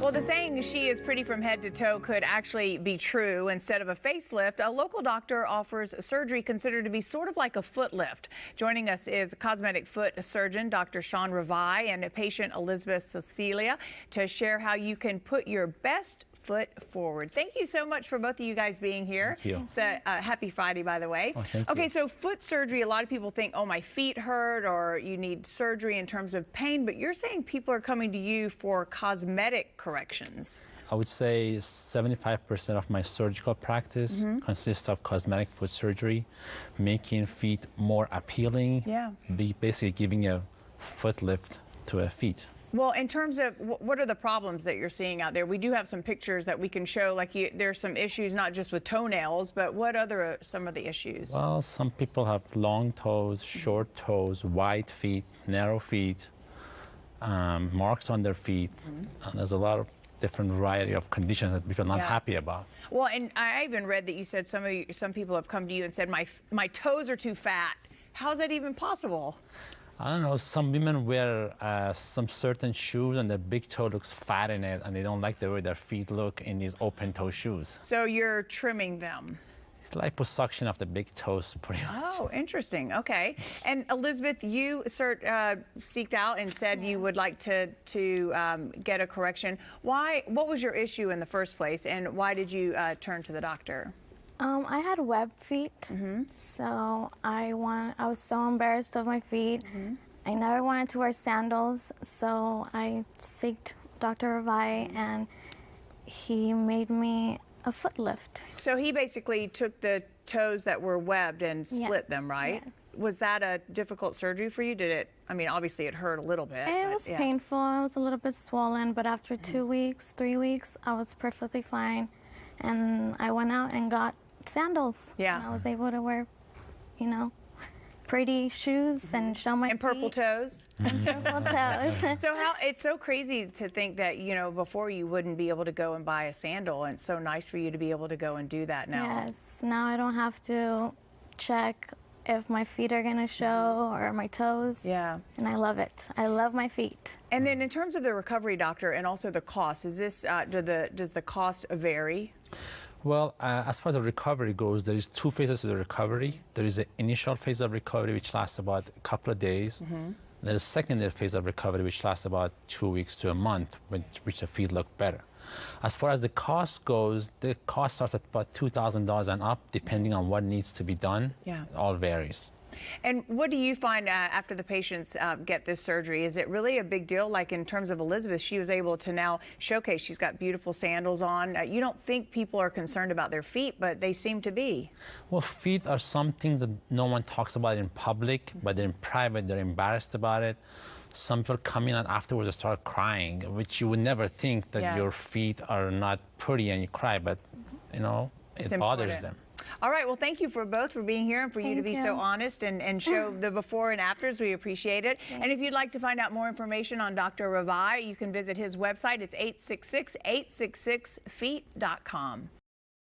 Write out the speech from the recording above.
Well, the saying "she is pretty from head to toe" could actually be true. Instead of a facelift, a local doctor offers surgery considered to be sort of like a foot lift. Joining us is cosmetic foot surgeon Dr. Ravaei and patient Elizabeth Cecilia to share how you can put your best foot forward. Thank you so much for both of you guys being here. Thank you. So, happy Friday, by the way. Oh, thank okay, you. so foot surgery, a lot of people think, oh, my feet hurt, or you need surgery in terms of pain, but you're saying people are coming to you for cosmetic corrections. I would say 75% of my surgical practice consists of cosmetic foot surgery, making feet more appealing, basically giving a foot lift to a feet. Well, in terms of what are the problems that you're seeing out there? We do have some pictures that we can show, like there's some issues not just with toenails, but what other some of the issues? Well, some people have long toes, short toes, wide feet, narrow feet, marks on their feet, and there's a lot of different variety of conditions that people are not happy about. Well, and I even read that you said some people have come to you and said my toes are too fat. How is that even possible? I don't know, some women wear some certain shoes and their big toe looks fat in it, and they don't like the way their feet look in these open toe shoes. So you're trimming them? It's liposuction of the big toes, pretty much. Oh, interesting. Okay. And Elizabeth, you seeked out and said you would like to get a correction. Why? What was your issue in the first place, and why did you turn to the doctor? I had webbed feet, so I was so embarrassed of my feet. I never wanted to wear sandals, so I sought Dr. Ravaei, and he made me a foot lift. So he basically took the toes that were webbed and split them, right? Yes. Was that a difficult surgery for you? Did it, I mean, obviously it hurt a little bit. It was painful, I was a little bit swollen, but after 2 weeks, 3 weeks, I was perfectly fine. And I went out and got sandals. Yeah. And I was able to wear, you know, pretty shoes and show my and purple feet. toes. And purple toes. So it's so crazy to think that, you know, before you wouldn't be able to go and buy a sandal, and it's so nice for you to be able to go and do that now. Yes, now I don't have to check if my feet are gonna show or my toes. Yeah. And I love it. I love my feet. And then in terms of the recovery, doctor, and also the cost, is this does the cost vary? Well, as far as the recovery goes, there is 2 phases of the recovery. There is the initial phase of recovery, which lasts about a couple of days. There is a secondary phase of recovery, which lasts about 2 weeks to a month, which the feet look better. As far as the cost goes, the cost starts at about $2,000 and up, depending on what needs to be done. Yeah. It all varies. And what do you find after the patients get this surgery? Is it really a big deal? Like in terms of Elizabeth, she was able to now showcase she's got beautiful sandals on. You don't think people are concerned about their feet, but they seem to be. Well, feet are some things that no one talks about in public, but in private, they're embarrassed about it. Some people come in and afterwards they start crying, which you would never think that your feet are not pretty and you cry, but, you know, it bothers them. All right, well, thank you for both for being here and for you to be so honest and show the before and afters. We appreciate it. And if you'd like to find out more information on Dr. Ravaei, you can visit his website. It's 866-866-feet.com.